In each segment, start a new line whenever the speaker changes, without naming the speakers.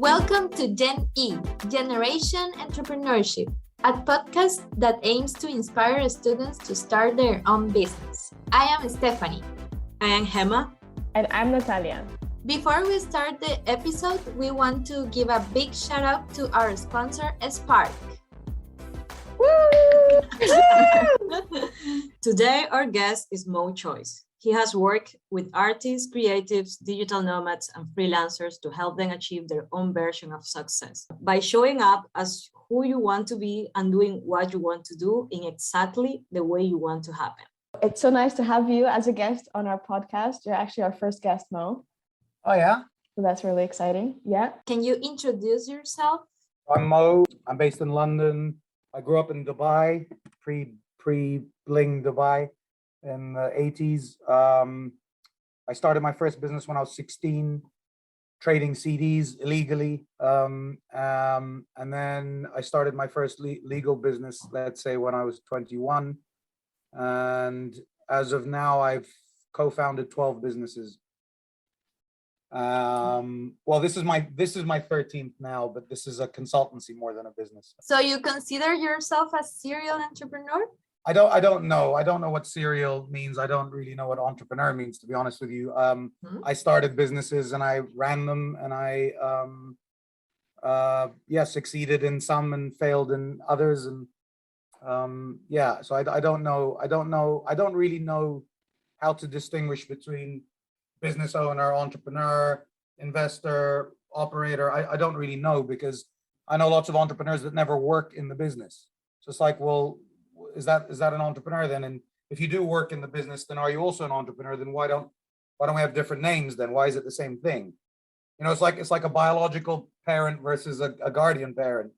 Welcome to Gen E, Generation Entrepreneurship, a podcast that aims to inspire students to start their own business. I am Stephanie.
I am Gemma.
And I'm Natalia.
Before we start the episode, we want to give a big shout out to our sponsor, Spark.
Woo!
Today, our guest is Moe Choice. He has worked with artists, creatives, digital nomads, and freelancers to help them achieve their own version of success by showing up as who you want to be and doing what you want to do in exactly the way you want to happen.
It's so nice to have you as a guest on our podcast. You're actually our first guest, Mo.
Oh, yeah?
So that's really exciting. Yeah.
Can you introduce yourself?
I'm Mo. I'm based in London. I grew up in Dubai, pre-bling Dubai in the 80s. I started my first business when I was 16, trading CDs illegally. And then I started my first legal business, let's say, when I was 21. And as of now, I've co-founded 12 businesses. Well, this is my 13th now, but this is a consultancy more than a business.
So you consider yourself a serial entrepreneur?
I don't know. I don't know what serial means. I don't really know what entrepreneur means, to be honest with you. I started businesses and I ran them, and I succeeded in some and failed in others. And so I don't know. I don't really know how to distinguish between business owner, entrepreneur, investor, operator. I don't really know, because I know lots of entrepreneurs that never work in the business. So it's like, well, is that an entrepreneur then? And if you do work in the business, then are you also an entrepreneur? Then why don't we have different names then? Why is it the same thing? You know, it's like a biological parent versus a guardian parent.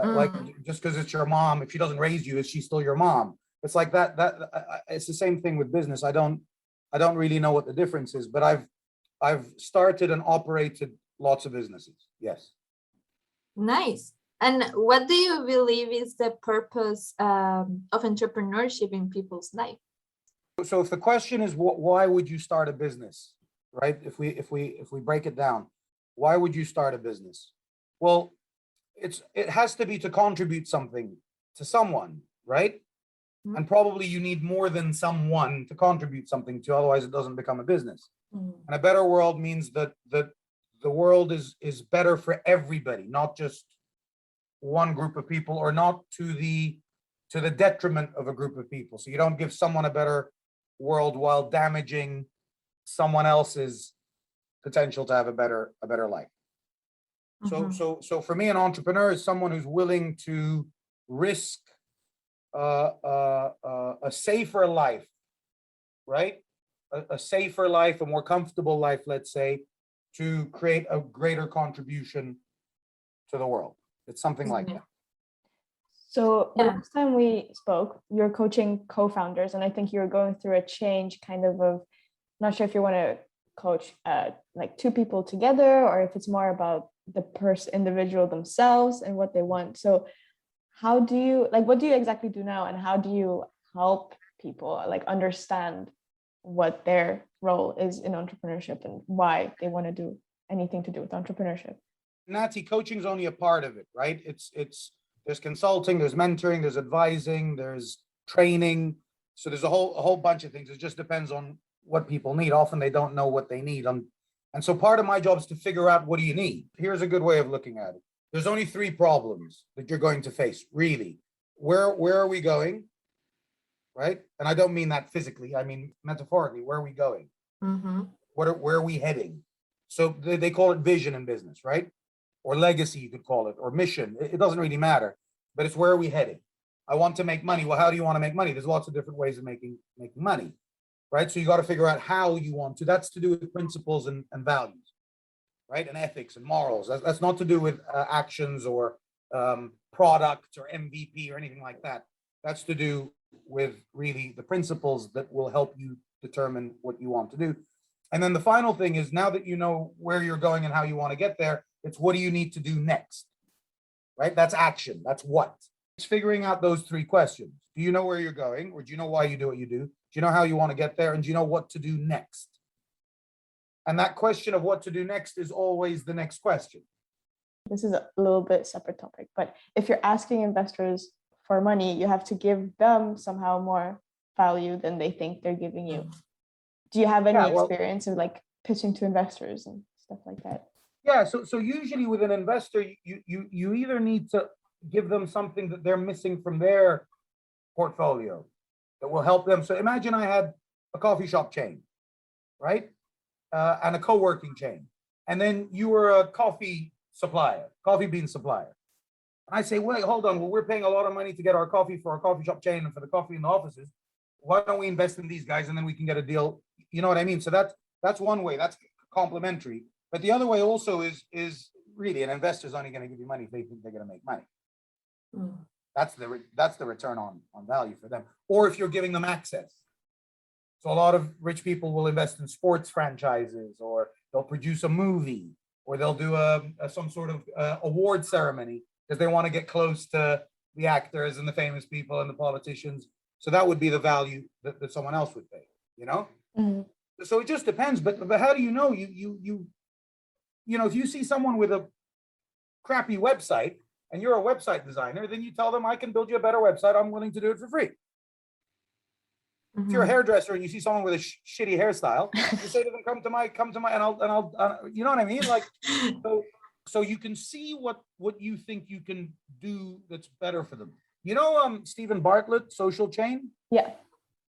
Like, just because it's your mom, if she doesn't raise you, is she still your mom? It's like that. It's the same thing with business. I don't really know what the difference is, but I've started and operated lots of businesses. Yes.
Nice. And what do you believe is the purpose of entrepreneurship in people's life?
So if the question is why would you start a business, right? If we break it down, why would you start a business? Well, it has to be to contribute something to someone, right? Mm-hmm. And probably you need more than someone to contribute something to, otherwise it doesn't become a business. Mm-hmm. And a better world means that the world is better for everybody, not just one group of people, or not to the detriment of a group of people. So you don't give someone a better world while damaging someone else's potential to have a better life. Mm-hmm. So for me, an entrepreneur is someone who's willing to risk a safer life, right? A safer life, a more comfortable life, let's say, to create a greater contribution to the world. It's something like that.
So last time we spoke, you're coaching co-founders, and I think you're going through a change kind of not sure if you want to coach like two people together, or if it's more about the individual themselves and what they want. So how do you, what do you exactly do now, and how do you help people understand what their role is in entrepreneurship and why they want to do anything to do with entrepreneurship?
Nati, coaching is only a part of it, right? There's consulting, there's mentoring, there's advising, there's training. So there's a whole bunch of things. It just depends on what people need. Often they don't know what they need. And so part of my job is to figure out, what do you need? Here's a good way of looking at it. There's only 3 problems that you're going to face, really. Where are we going, right? And I don't mean that physically. I mean metaphorically. Where are we going? Mm-hmm. Where are we heading? So they call it vision in business, right? Or legacy, you could call it, or mission. It doesn't really matter, but it's where are we heading? I want to make money. Well, how do you want to make money? There's lots of different ways of making money, right? So you got to figure out how you want to. That's to do with principles and values, right? And ethics and morals. That's not to do with actions or products or MVP or anything like that. That's to do with really the principles that will help you determine what you want to do. And then the final thing is, now that you know where you're going and how you want to get there, it's what do you need to do next, right? That's action. That's what. It's figuring out those 3 questions. Do you know where you're going, or do you know why you do what you do? Do you know how you want to get there? And do you know what to do next? And that question of what to do next is always the next question.
This is a little bit separate topic, but if you're asking investors for money, you have to give them somehow more value than they think they're giving you. Do you have any experience of like pitching to investors and stuff like that?
Yeah, so usually with an investor, you either need to give them something that they're missing from their portfolio that will help them. So imagine I had a coffee shop chain, right? And a co-working chain. And then you were a coffee bean supplier. And I say, wait, hold on. Well, we're paying a lot of money to get our coffee for our coffee shop chain and for the coffee in the offices. Why don't we invest in these guys and then we can get a deal? You know what I mean? So that's one way. That's complementary. But the other way also is really an investor's only going to give you money if they think they're going to make money. That's the return on value for them. Or if you're giving them access. So a lot of rich people will invest in sports franchises, or they'll produce a movie, or they'll do some sort of award ceremony because they want to get close to the actors and the famous people and the politicians. So that would be the value that someone else would pay, you know? So it just depends. But how do you know? You know, if you see someone with a crappy website and you're a website designer, then you tell them, I can build you a better website. I'm willing to do it for free. If you're a hairdresser and you see someone with a shitty hairstyle, you say to them, come to my, and I'll, you know what I mean? Like, so you can see what you think you can do that's better for them. You know, Stephen Bartlett, Social Chain?
Yeah.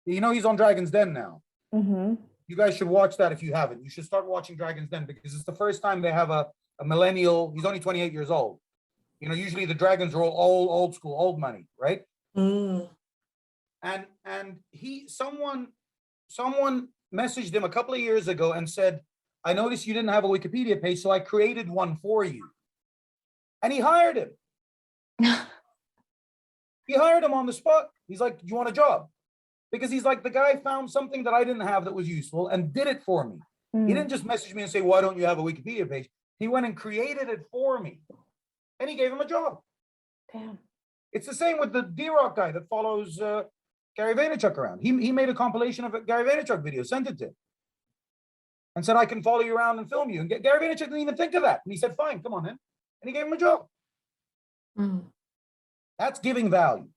You know, he's on Dragon's Den now. You guys should watch that if you haven't. You should start watching Dragon's Den because it's the first time they have a millennial. He's only 28 years old. You know, usually the dragons are all old school, old money, right? And someone messaged him a couple of years ago and said, I noticed you didn't have a Wikipedia page, so I created one for you. And he hired him. He hired him on the spot. He's like, do you want a job? Because he's like, the guy found something that I didn't have that was useful and did it for me. He didn't just message me and say, why don't you have a Wikipedia page? He went and created it for me. And he gave him a job.
Damn.
It's the same with the D-Rock guy that follows Gary Vaynerchuk around. He made a compilation of a Gary Vaynerchuk video, sent it to him, and said, I can follow you around and film you. And Gary Vaynerchuk didn't even think of that. And he said, fine, come on in. And he gave him a job. That's giving value.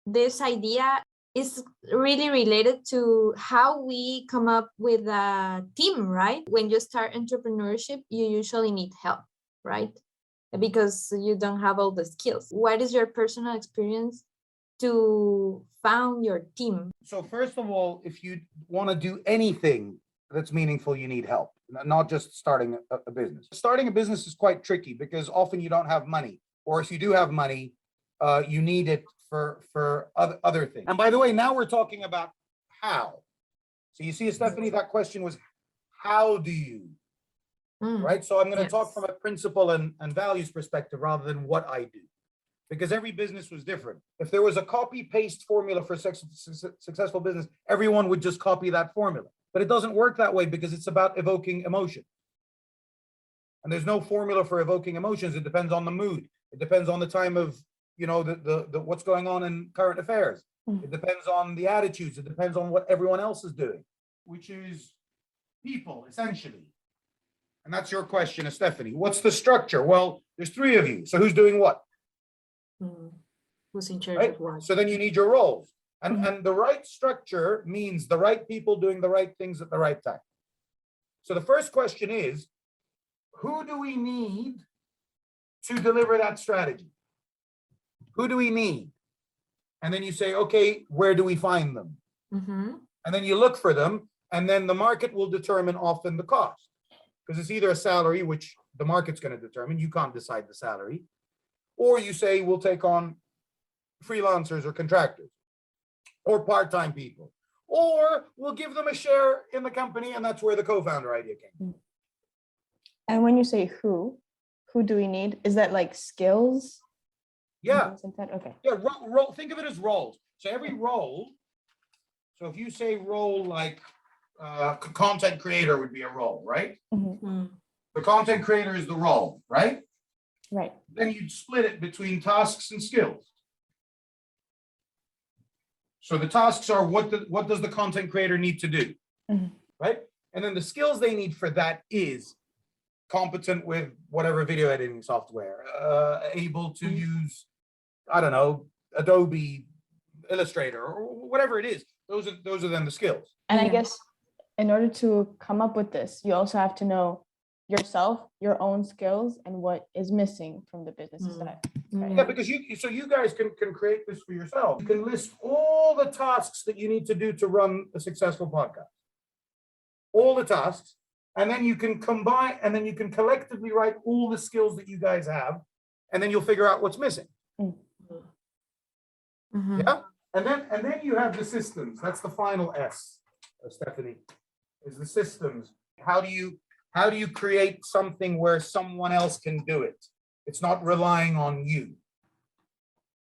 This idea is really related to how we come up with a team, right? When you start entrepreneurship, you usually need help, right? Because you don't have all the skills. What is your personal experience to found your team?
So first of all, if you want to do anything that's meaningful, you need help, not just starting a business. Starting a business is quite tricky because often you don't have money, or if you do have money, you need it for other things. And by the way, now we're talking about how. So you see, Stephanie, that question was, how do you? Right? So I'm going to talk from a principle and values perspective rather than what I do. Because every business was different. If there was a copy-paste formula for successful business, everyone would just copy that formula. But it doesn't work that way because it's about evoking emotion. And there's no formula for evoking emotions. It depends on the mood. It depends on the time of, you know, the what's going on in current affairs. It depends on the attitudes. It depends on what everyone else is doing, which is people, essentially. And that's your question, Stephanie. What's the structure? Well, there's three of you. So who's doing what?
Who's in charge
Right?
of what?
So then you need your roles. And the right structure means the right people doing the right things at the right time. So the first question is, who do we need to deliver that strategy? Who do we need? And then you say, okay, where do we find them? And then you look for them, and then the market will determine often the cost. Because it's either a salary, which the market's going to determine, you can't decide the salary, or you say we'll take on freelancers or contractors or part-time people, or we'll give them a share in the company, and that's where the co-founder idea came.
And when you say who do we need? Is that like skills?
Yeah.
Like okay.
Yeah. Think of it as roles. So every role. So if you say role like content creator would be a role, right? The content creator is the role, right?
Right.
Then you'd split it between tasks and skills. So the tasks are what does the content creator need to do, right? And then the skills they need for that is competent with whatever video editing software, able to use, I don't know, Adobe Illustrator or whatever it is. Those are then the skills.
And I guess in order to come up with this, you also have to know yourself, your own skills, and what is missing from the businesses that
Yeah, because you guys can create this for yourself. You can list all the tasks that you need to do to run a successful podcast. All the tasks, and then you can combine, and then you can collectively write all the skills that you guys have, and then you'll figure out what's missing. Yeah, and then you have the systems. That's the final S, Stephanie, is the systems. How do you create something where someone else can do it? It's not relying on you.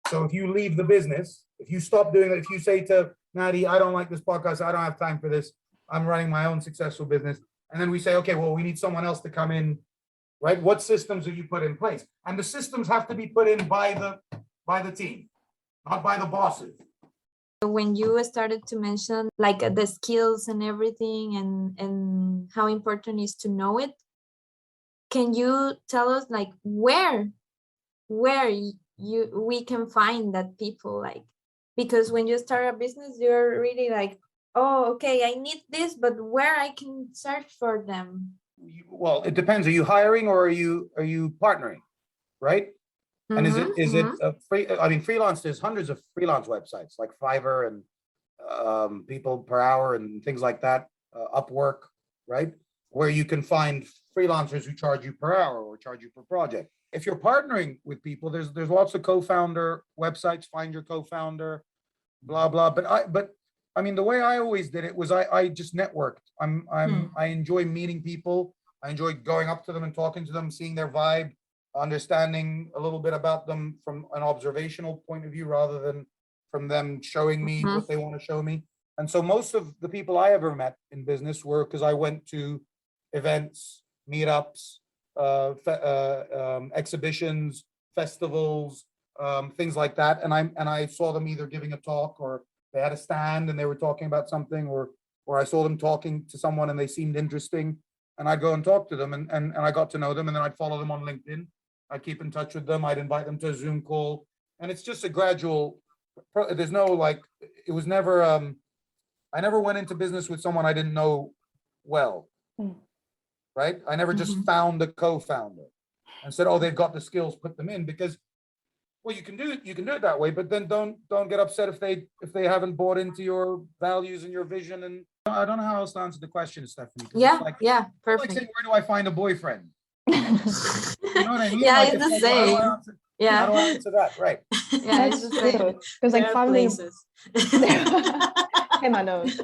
So if you leave the business, if you stop doing it, if you say to Natty, I don't like this podcast, I don't have time for this, I'm running my own successful business. And then we say, okay, well, we need someone else to come in, right? What systems have you put in place? And the systems have to be put in by the team, not by the bosses.
When you started to mention like the skills and everything and how important it is to know it, can you tell us like where we can find that people, like, because when you start a business, you're really like, oh, okay, I need this, but where I can search for them?
Well, it depends. Are you hiring or are you partnering, right? And is it a free? I mean, freelance. There's hundreds of freelance websites like Fiverr and people per hour and things like that. Upwork, right? Where you can find freelancers who charge you per hour or charge you per project. If you're partnering with people, there's lots of CoFounder websites. Find your CoFounder, blah blah. But I mean, the way I always did it was I just networked. I enjoy meeting people. I enjoy going up to them and talking to them, seeing their vibe, understanding a little bit about them from an observational point of view rather than from them showing me what they want to show me. And so most of the people I ever met in business were because I went to events, meetups, exhibitions, festivals, things like that. And I saw them either giving a talk or they had a stand and they were talking about something, or I saw them talking to someone and they seemed interesting. And I'd go and talk to them and I got to know them, and then I'd follow them on LinkedIn. I'd keep in touch with them. I'd invite them to a Zoom call. And it's just a gradual, there's no like, it was never, I never went into business with someone I didn't know well, right? I never just found a co-founder and said, oh, they've got the skills, put them in, because, well, you can do it that way, but then don't get upset if they haven't bought into your values and your vision. And I don't know how else to answer the question, Stephanie.
Yeah,
like,
perfect.
Like saying, where do I find a boyfriend? You know what I mean?
Yeah,
like,
it's the same.
How do I answer that? Right.
Yeah, it's the same.
Because like family. Hey, my nose.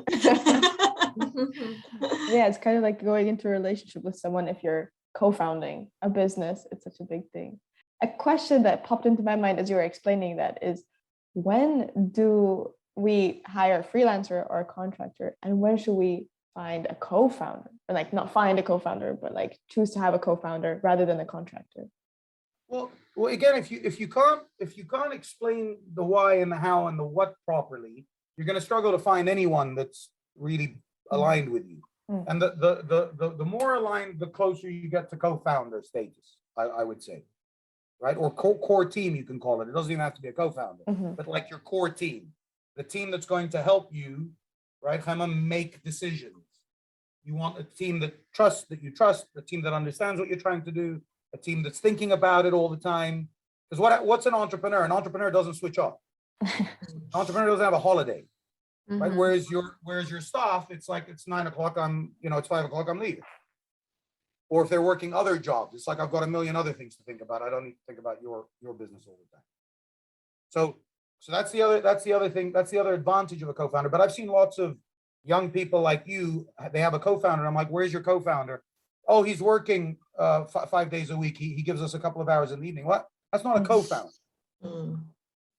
Yeah, it's kind of like going into a relationship with someone. If you're co-founding a business, it's such a big thing. A question that popped into my mind as you were explaining that is, when do we hire a freelancer or a contractor, and when should we find a co-founder? Or like not find a co-founder, but like choose to have a co-founder rather than a contractor?
Well, again, if you can't explain the why and the how and the what properly, you're going to struggle to find anyone that's really aligned with you. And the more aligned, the closer you get to co-founder status, I would say. Right? Or core team, you can call it. It doesn't even have to be a co-founder, but like your core team, the team that's going to help you, right? Make decisions. You want a team that you trust, a team that understands what you're trying to do, a team that's thinking about it all the time. Because what's an entrepreneur? An entrepreneur doesn't switch off. An entrepreneur doesn't have a holiday, right? Whereas your staff, it's like it's 9 o'clock. It's 5 o'clock. I'm leaving. Or if they're working other jobs, it's like I've got a million other things to think about. I don't need to think about your business all the time. So that's the other thing. That's the other advantage of a co-founder. But I've seen lots of young people like you. They have a co-founder. I'm like, where's your co-founder? Oh, he's working 5 days a week. He gives us a couple of hours in the evening. What? That's not a co-founder.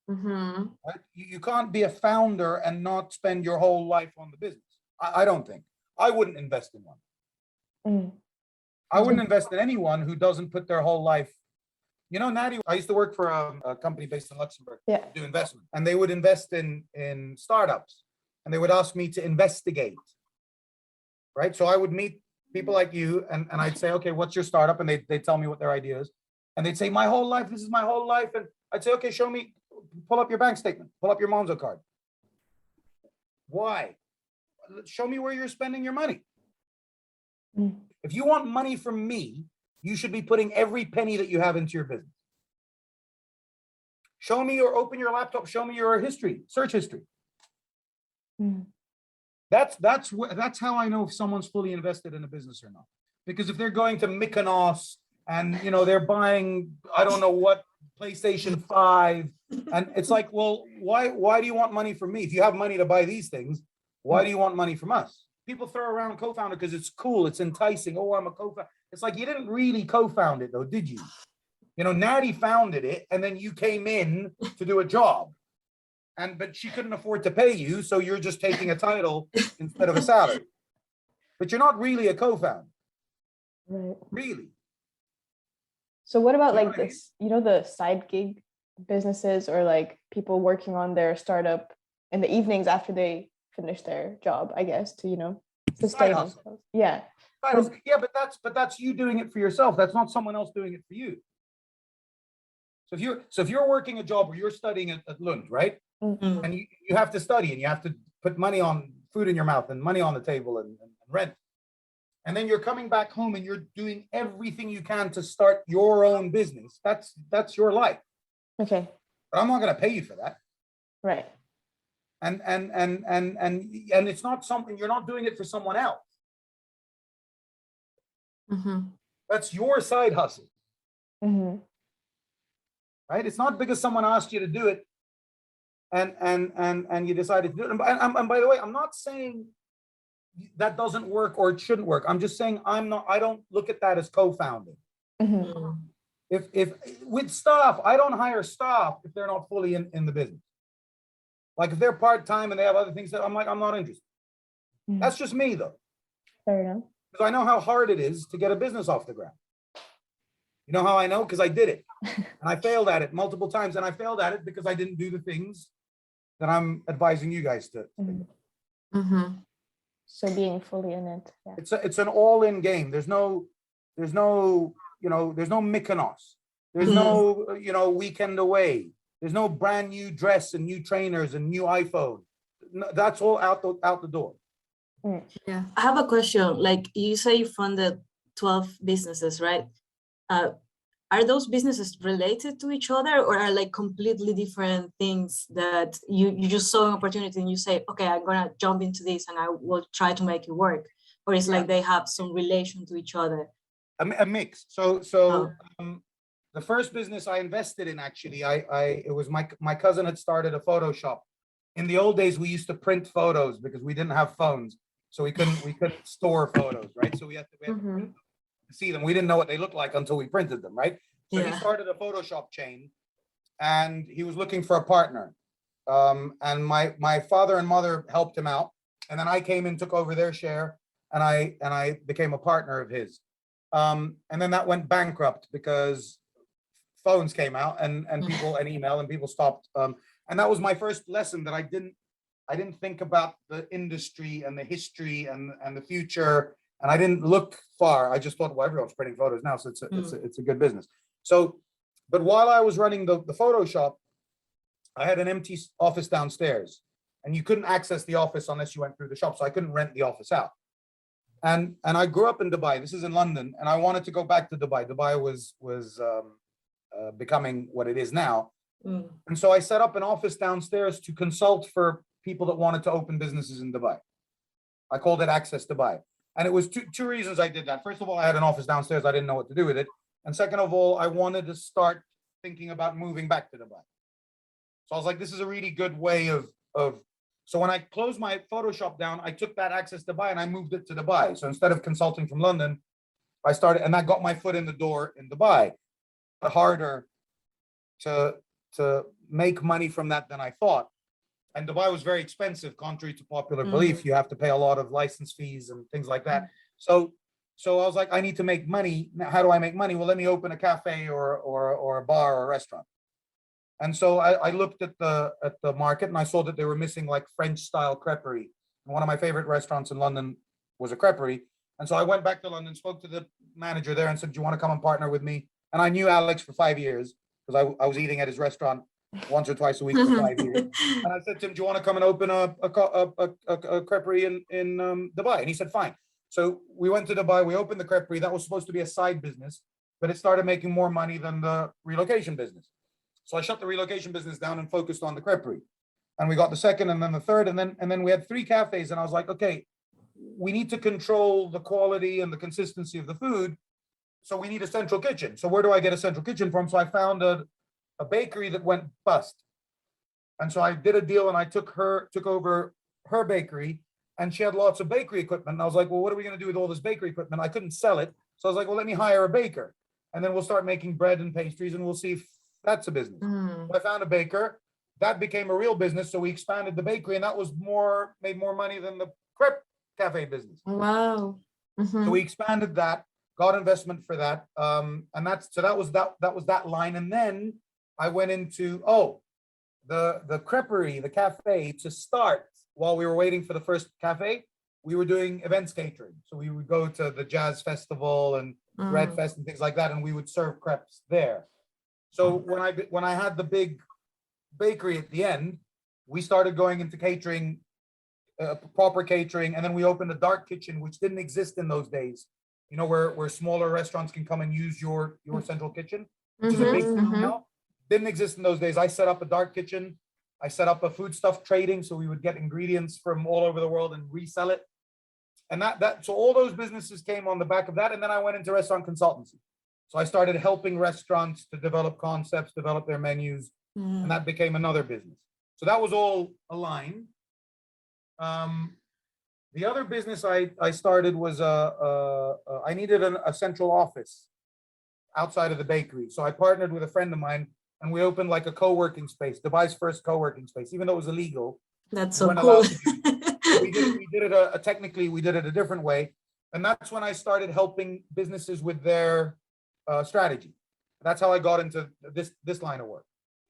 Right? You can't be a founder and not spend your whole life on the business. I don't think. I wouldn't invest in one. I wouldn't invest in anyone who doesn't put their whole life. Natty, I used to work for a company based in Luxembourg, do investment, and they would invest in startups, and they would ask me to investigate. Right, so I would meet people like you, and I'd say, okay, what's your startup? And they tell me what their idea is. And they'd say, my whole life, this is my whole life. And I'd say, okay, show me, pull up your bank statement, pull up your Monzo card. Why? Show me where you're spending your money. If you want money from me, you should be putting every penny that you have into your business. Show me, or open your laptop, show me your history, search history. That's how I know if someone's fully invested in a business or not. Because if they're going to Mykonos and they're buying, I don't know what, PlayStation 5, and it's like, well, why do you want money from me? If you have money to buy these things, why do you want money from us? People throw around co-founder because it's cool, it's enticing. Oh, I'm a co-founder. It's like, you didn't really co-found it though, did you? Natty founded it, and then you came in to do a job, but she couldn't afford to pay you, so you're just taking a title instead of a salary. But you're not really a co-founder.
Right.
Really.
So what about like this, the side gig businesses, or like people working on their startup in the evenings after they finish their job, I guess, to, sustain themselves. Yeah.
Yeah, but that's you doing it for yourself. That's not someone else doing it for you. So if you're working a job, or you're studying at Lund, right?
Mm-hmm.
And you have to study, and you have to put money on food in your mouth and money on the table and rent. And then you're coming back home and you're doing everything you can to start your own business. That's your life.
Okay.
But I'm not going to pay you for that.
Right.
And it's not something, you're not doing it for someone else. That's your side hustle. Right? It's not because someone asked you to do it and you decided to do it. And by the way, I'm not saying that doesn't work or it shouldn't work. I'm just saying I don't look at that as co-founding. If with staff, I don't hire staff if they're not fully in the business. Like if they're part-time and they have other things that I'm not interested. That's just me though.
Fair enough.
Because I know how hard it is to get a business off the ground. You know how I know? Because I did it. And I failed at it multiple times. And I failed at it because I didn't do the things that I'm advising you guys to.
So being fully in it. Yeah.
It's an all-in game. There's no Mykonos. There's no, weekend away. There's no brand new dress and new trainers and new iPhone. No, that's all out the door.
Yeah. I have a question. Like you say you funded 12 businesses, right? Are those businesses related to each other, or are like completely different things that you just saw an opportunity and you say, okay, I'm gonna jump into this and I will try to make it work? Or it's like they have some relation to each other?
A mix. So the first business I invested in, actually, it was my cousin had started a photo shop. In the old days, we used to print photos because we didn't have phones, so we couldn't store photos, right? So we had to print them to see them. We didn't know what they looked like until we printed them, right? So he started a Photoshop chain, and he was looking for a partner. And my father and mother helped him out, and then I came and took over their share, and I became a partner of his. And then that went bankrupt because phones came out and people and email, and people stopped. And that was my first lesson, that I didn't think about the industry and the history and the future, and I didn't look far. I just thought, well, everyone's printing photos now, so it's a good business. So, but while I was running the photo shop, I had an empty office downstairs, and you couldn't access the office unless you went through the shop, so I couldn't rent the office out. And I grew up in Dubai. This is in London, and I wanted to go back to Dubai. Dubai was becoming what it is now. And so I set up an office downstairs to consult for people that wanted to open businesses in Dubai. I called it Access Dubai. And it was two reasons I did that. First of all, I had an office downstairs. I didn't know what to do with it. And second of all, I wanted to start thinking about moving back to Dubai. So I was like, this is a really good way of. So when I closed my Photoshop down, I took that Access Dubai and I moved it to Dubai. So instead of consulting from London, I started, and that got my foot in the door in Dubai. Harder to make money from that than I thought. And Dubai was very expensive, contrary to popular belief. You have to pay a lot of license fees and things like that. So I was like, I need to make money. Now, how do I make money? Well, let me open a cafe or a bar or a restaurant. And so I looked at the market, and I saw that they were missing like French style creperie. And one of my favorite restaurants in London was a creperie. And so I went back to London, spoke to the manager there and said, do you want to come and partner with me? And I knew Alex for 5 years because I was eating at his restaurant once or twice a week for 5 years. And I said to him, do you want to come and open a creperie in Dubai? And he said, fine. So we went to Dubai, we opened the creperie. That was supposed to be a side business, but it started making more money than the relocation business. So I shut the relocation business down and focused on the creperie. And we got the second and then the third. And then we had 3 cafes. And I was like, okay, we need to control the quality and the consistency of the food. So we need a central kitchen. So where do I get a central kitchen from? So I found a bakery that went bust. And so I did a deal and I took over her bakery, and she had lots of bakery equipment. And I was like, well, what are we going to do with all this bakery equipment? I couldn't sell it. So I was like, well, let me hire a baker. And then we'll start making bread and pastries and we'll see if that's a business. So I found a baker. That became a real business. So we expanded the bakery, and that was made more money than the crepe cafe business.
Wow.
So we expanded that, got investment for that. And that was that line. And then I went into, the creperie, the cafe to start. While we were waiting for the first cafe, we were doing events catering. So we would go to the jazz festival and Red Fest and things like that, and we would serve crepes there. So when I had the big bakery at the end, we started going into catering, proper catering, and then we opened a dark kitchen, which didn't exist in those days. You know, where smaller restaurants can come and use your central kitchen, which is a big thing now. Didn't exist in those days. I set up a dark kitchen. I set up a foodstuff trading, so we would get ingredients from all over the world and resell it. And so all those businesses came on the back of that. And then I went into restaurant consultancy. So I started helping restaurants to develop concepts, develop their menus, and that became another business. So that was all aligned. The other business I started was I needed a central office outside of the bakery. So I partnered with a friend of mine, and we opened like a co-working space, Dubai's first co-working space, even though it was illegal.
That's so cool.
We did it technically, we did it a different way. And that's when I started helping businesses with their strategy. That's how I got into this line of work.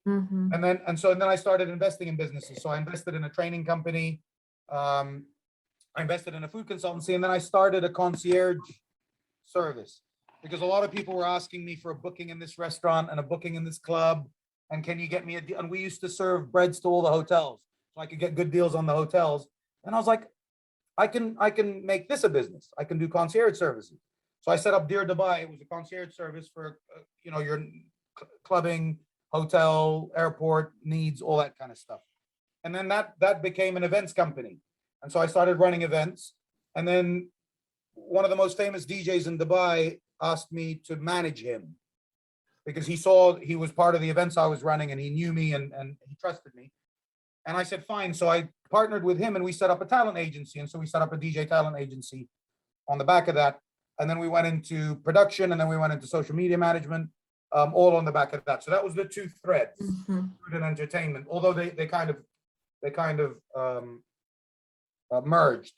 And then I started investing in businesses. So I invested in a training company. I invested in a food consultancy, and then I started a concierge service, because a lot of people were asking me for a booking in this restaurant and a booking in this club. And can you get me a deal? And we used to serve breads to all the hotels, so I could get good deals on the hotels. And I was like, I can make this a business. I can do concierge services. So I set up Dear Dubai. It was a concierge service for, your clubbing, hotel, airport needs, all that kind of stuff. And then that became an events company. And so I started running events. And then one of the most famous DJs in Dubai asked me to manage him, because he saw he was part of the events I was running, and he knew me and he trusted me. And I said, fine. So I partnered with him, and we set up a talent agency. And so we set up a DJ talent agency on the back of that. And then we went into production, and then we went into social media management, all on the back of that. So that was the 2 threads, food and entertainment, although they kind of merged.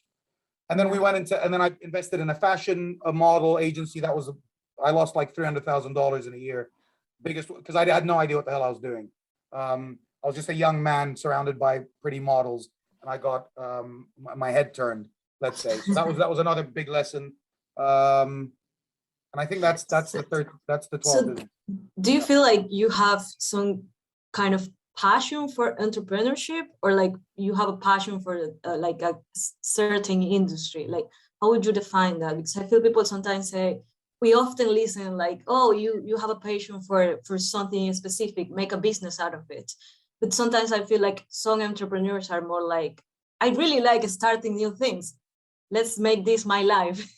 And then and then I invested in a fashion model agency. I lost like $300,000 in a year, biggest, because I had no idea what the hell I was doing. I was just a young man surrounded by pretty models, and I got my head turned, let's say. So that was another big lesson. And I think that's the 12.
So do you feel like you have some kind of passion for entrepreneurship, or like you have a passion for like a certain industry? Like, how would you define that? Because I feel people sometimes say, we often listen like, oh, you have a passion for something specific, make a business out of it. But sometimes I feel like some entrepreneurs are more like, I really like starting new things. Let's make this my life.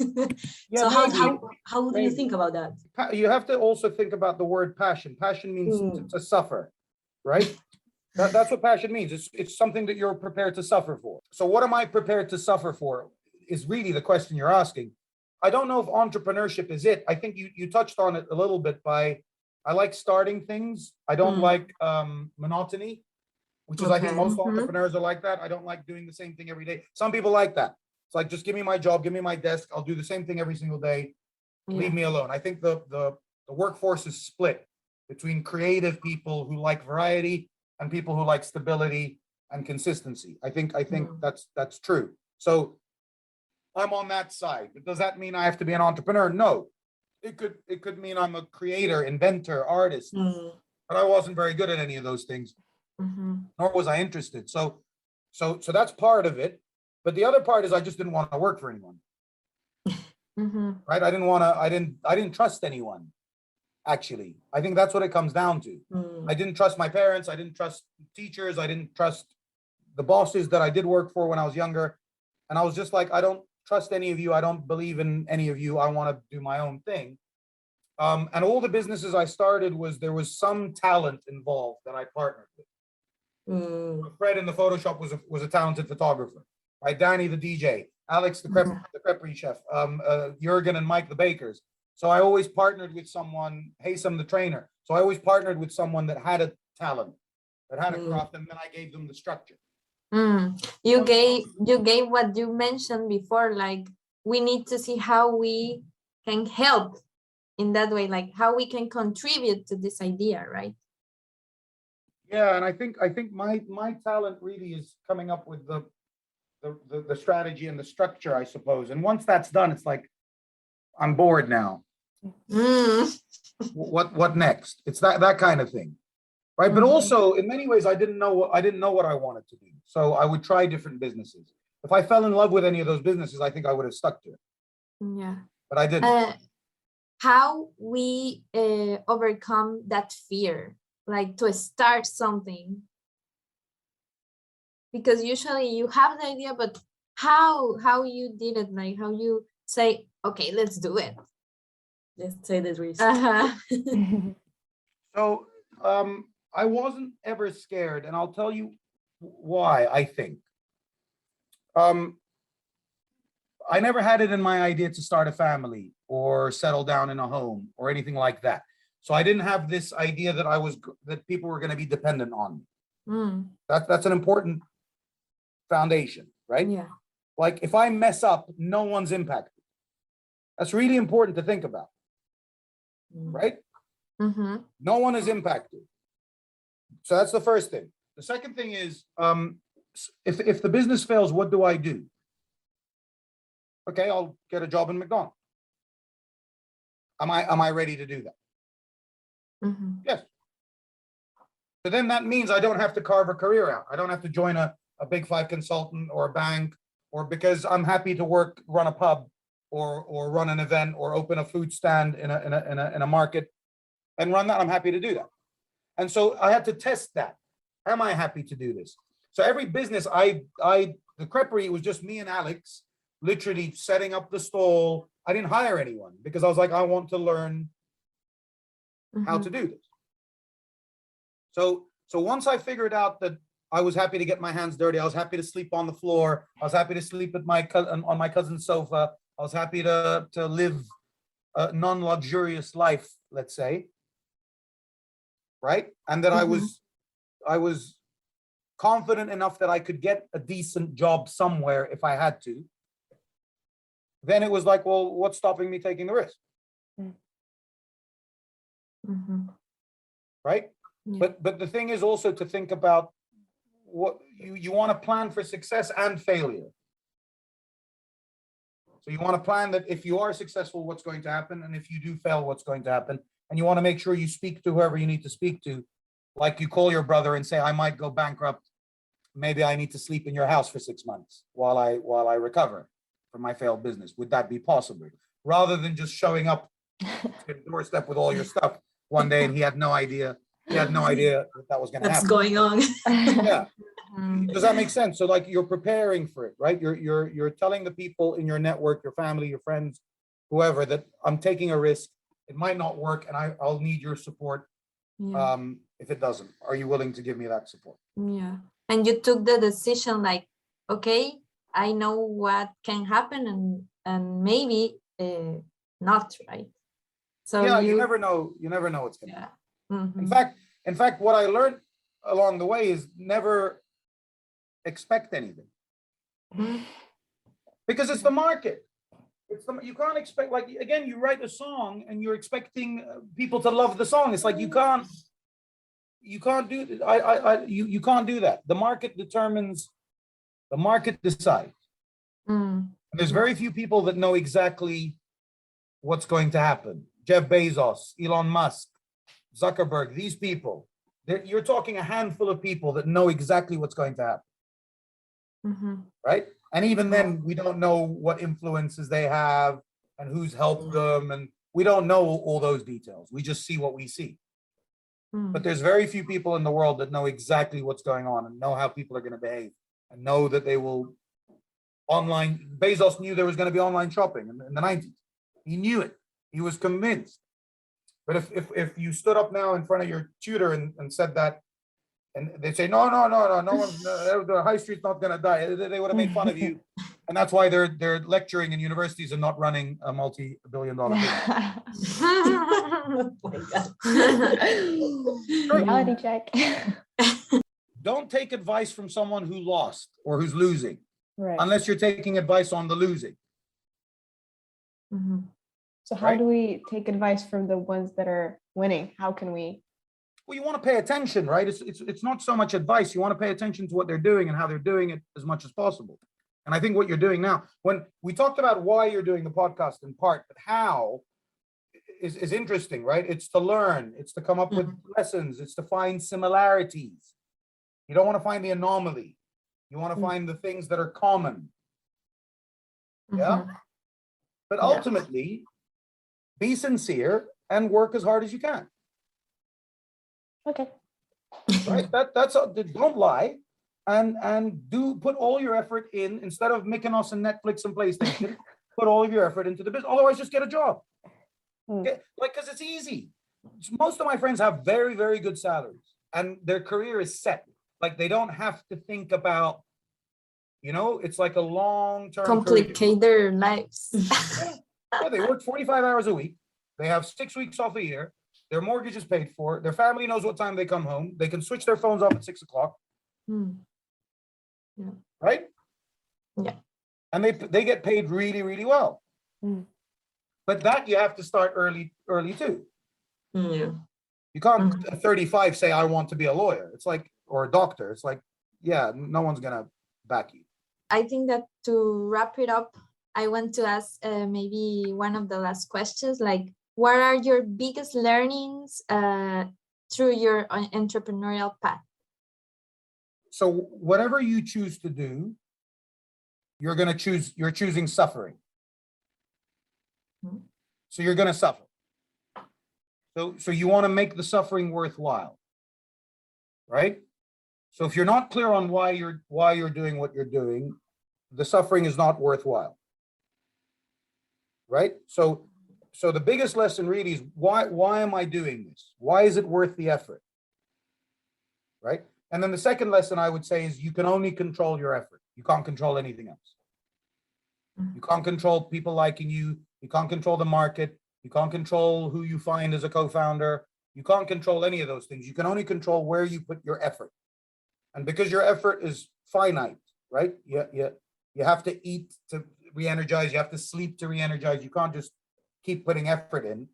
So how do you think about that?
You have to also think about the word passion. Passion means to suffer, right? That's what passion means. It's something that you're prepared to suffer for. So what am I prepared to suffer for is really the question you're asking. I don't know if entrepreneurship is it. I think you touched on it a little bit I like starting things. I don't like monotony, which is, I think most entrepreneurs are like that. I don't like doing the same thing every day. Some people like that. It's like, just give me my job, give me my desk. I'll do the same thing every single day. Leave me alone. I think the workforce is split between creative people who like variety and people who like stability and consistency. I think that's true. So I'm on that side. But does that mean I have to be an entrepreneur? No. It could mean I'm a creator, inventor, artist. But I wasn't very good at any of those things, nor was I interested. So that's part of it. But the other part is I just didn't want to work for anyone. Right? I didn't trust anyone. Actually, I think that's what it comes down to. I didn't trust my parents. I didn't trust teachers. I didn't trust the bosses that I did work for when I was younger. And I was just like, I don't trust any of you. I don't believe in any of you. I want to do my own thing. And all the businesses I started there was some talent involved that I partnered with. Fred in the Photoshop was a talented photographer, right? Danny, the DJ, Alex, the creperie chef, Jurgen and Mike, the bakers. So I always partnered with someone, Haysam, the trainer. So I always partnered with someone that had a talent, that had a craft, and then I gave them the structure.
You gave what you mentioned before, like we need to see how we can help in that way, like how we can contribute to this idea, right?
Yeah, and I think my talent really is coming up with the strategy and the structure, I suppose. And once that's done, it's like I'm bored now. What next? It's that kind of thing, right? But also, in many ways, I didn't know what I wanted to do. So I would try different businesses. If I fell in love with any of those businesses, I think I would have stuck to it.
Yeah,
but I didn't.
How we overcome that fear, like to start something, because usually you have the idea, but how you did it, like how you say, okay, let's do it.
Let's say the risk.
So I wasn't ever scared, and I'll tell you why. I think I never had it in my idea to start a family or settle down in a home or anything like that. So I didn't have this idea that people were going to be dependent on me. That's an important foundation, right?
Yeah.
Like if I mess up, no one's impacted. That's really important to think about, right? No one is impacted. So that's the first thing. The second thing is, if the business fails, what do I do? Okay, I'll get a job in McDonald's. Am I ready to do that? Yes. So then that means I don't have to carve a career out. I don't have to join a big five consultant or a bank, or because I'm happy to run a pub or run an event or open a food stand in a market and run that. I'm happy to do that. And so I had to test that. Am I happy to do this? So every business, the creperie, was just me and Alex, literally setting up the stall. I didn't hire anyone because I was like, I want to learn how to do this. So once I figured out that I was happy to get my hands dirty, I was happy to sleep on the floor, I was happy to sleep on my cousin's sofa, I was happy to live a non-luxurious life, let's say, right? And that I was confident enough that I could get a decent job somewhere if I had to. Then it was like, well, what's stopping me taking the risk? Right? Yeah. But the thing is also to think about what you want to plan for success and failure. So you want to plan that if you are successful, what's going to happen, and if you do fail, what's going to happen, and you want to make sure you speak to whoever you need to speak to, like you call your brother and say, I might go bankrupt. Maybe I need to sleep in your house for 6 months while I recover from my failed business. Would that be possible? Rather than just showing up to the doorstep with all your stuff one day and he had no idea that was going to happen.
What's going on?
Yeah. Does that make sense? So like you're preparing for it, right? You're telling the people in your network, your family, your friends, whoever, that I'm taking a risk. It might not work and I'll need your support. Yeah. If it doesn't, are you willing to give me that support?
Yeah. And you took the decision like, okay, I know what can happen and maybe not, right? So
yeah, you never know what's going to happen. In fact, what I learned along the way is never expect anything. Because it's the market. You can't expect, like, again, you write a song and you're expecting people to love the song. It's like you can't do you can't do that. The market decides. And there's very few people that know exactly what's going to happen. Jeff Bezos, Elon Musk, Zuckerberg, these people, you're talking a handful of people that know exactly what's going to happen, right? And even then, we don't know what influences they have and who's helped them. And we don't know all those details. We just see what we see. But there's very few people in the world that know exactly what's going on and know how people are going to behave and know that they will online. Bezos knew there was going to be online shopping in the 90s. He knew it. He was convinced. But if you stood up now in front of your tutor and said that, and they'd say, no one's, the high street's not going to die. They would have made fun of you. And that's why they're lecturing in universities and not running a multi-billion-dollar business.
Oh my God.
Reality check.
Don't take advice from someone who lost or who's losing,
Right.
unless you're taking advice on the losing.
So how do we take advice from the ones that are winning? How can we?
Well, you want to pay attention, right? It's not so much advice. You want to pay attention to what they're doing and how they're doing it as much as possible. And I think what you're doing now, when we talked about why you're doing the podcast in part, but how is interesting, right? It's to learn, it's to come up with lessons, it's to find similarities. You don't want to find the anomaly. You want to find the things that are common. Yeah. But ultimately, be sincere and work as hard as you can.
Okay.
Right? That's don't lie and do put all your effort in instead of Mykonos and Netflix and PlayStation. Put all of your effort into the business. Otherwise, just get a job. Okay? Like, because it's easy. Most of my friends have very, very good salaries and their career is set. Like, they don't have to think about, it's like a long-term
complicate their lives.
Yeah, they work 45 hours a week. They have 6 weeks off a year. Their mortgage is paid for. Their family knows what time they come home. They can switch their phones off at 6 o'clock.
Yeah.
Right?
Yeah.
And they get paid really, really well. But that you have to start early too.
Yeah.
You can't at 35 say, I want to be a lawyer. It's like, or a doctor. It's like, yeah, no one's going to back you.
I think that to wrap it up, I want to ask maybe one of the last questions, like, what are your biggest learnings through your entrepreneurial path? So
whatever you choose to do, you're choosing suffering. So you're going to suffer. So you want to make the suffering worthwhile, right? So if you're not clear on why you're doing what you're doing, the suffering is not worthwhile, right? So the biggest lesson really is why am I doing this? Why is it worth the effort, right? And then the second lesson I would say is you can only control your effort. You can't control anything else. You can't control people liking you. You can't control the market. You can't control who you find as a co-founder. You can't control any of those things. You can only control where you put your effort. And because your effort is finite, right? You have to eat to re-energize. You have to sleep to re-energize. You can't just keep putting effort in.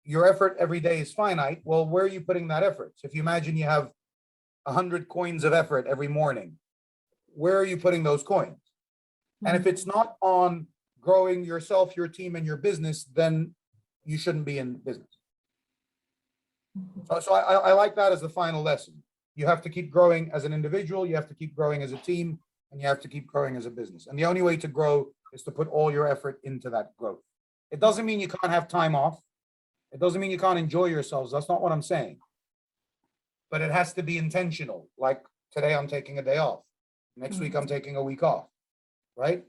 Your effort every day is finite. Well, where are you putting that effort? So if you imagine you have 100 coins of effort every morning, where are you putting those coins? And if it's not on growing yourself, your team, and your business, then you shouldn't be in business. So I like that as the final lesson. You have to keep growing as an individual, you have to keep growing as a team, and you have to keep growing as a business. And the only way to grow is to put all your effort into that growth. It doesn't mean you can't have time off. It doesn't mean you can't enjoy yourselves. That's not what I'm saying. But it has to be intentional. Like today, I'm taking a day off. Next week, I'm taking a week off, right?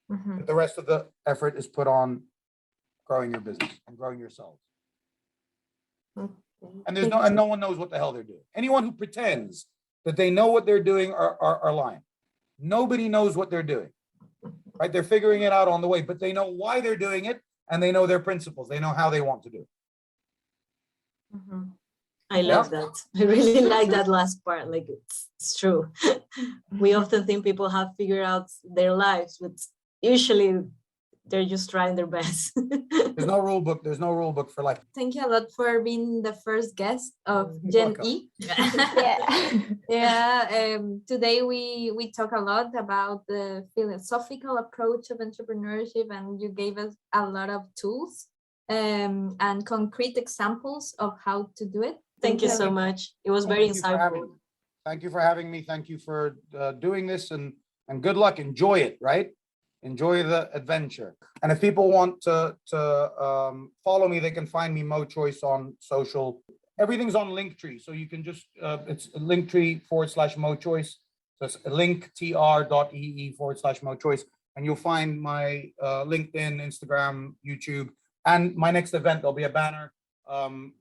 But the rest of the effort is put on growing your business and growing yourselves. And no one knows what the hell they're doing. Anyone who pretends that they know what they're doing are lying. Nobody knows what they're doing, right? They're figuring it out on the way, but they know why they're doing it and they know their principles. They know how they want to do it.
I love that. I really like that last part. Like it's true. We often think people have figured out their lives, but usually they're just trying their best.
There's no rule book. There's no rule book for life.
Thank you a lot for being the first guest of
You're
Gen
welcome.
E.
Yeah.
Yeah, today we talk a lot about the philosophical approach of entrepreneurship, and you gave us a lot of tools and concrete examples of how to do it.
Thank you so much. It was very
Thank you for having
insightful.
me. Thank you for having me. Thank you for doing this, and good luck. Enjoy it, right? Enjoy the adventure. And if people want to follow me, they can find me Moe Choice on social. Everything's on Linktree, so you can just it's Linktree/Moe Choice. So it's linktr.ee/Moe Choice, and you'll find my LinkedIn, Instagram, YouTube, and my next event. There'll be a banner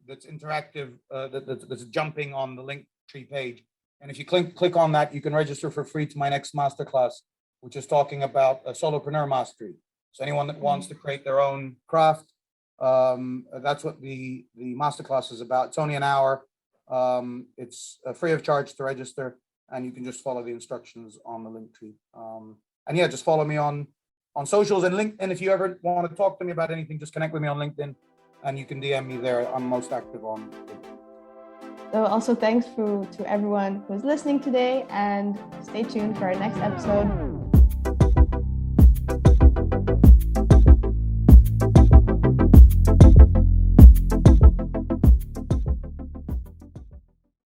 that's interactive that's jumping on the Linktree page. And if you click on that, you can register for free to my next masterclass, which is talking about a solopreneur mastery. So anyone that wants to create their own craft, that's what the masterclass is about. It's only an hour. It's free of charge to register, and you can just follow the instructions on the Linktree. And yeah, just follow me on socials and LinkedIn. If you ever want to talk to me about anything, just connect with me on LinkedIn, and you can DM me there. I'm most active on LinkedIn.
So also thanks to everyone who's listening today, and stay tuned for our next episode.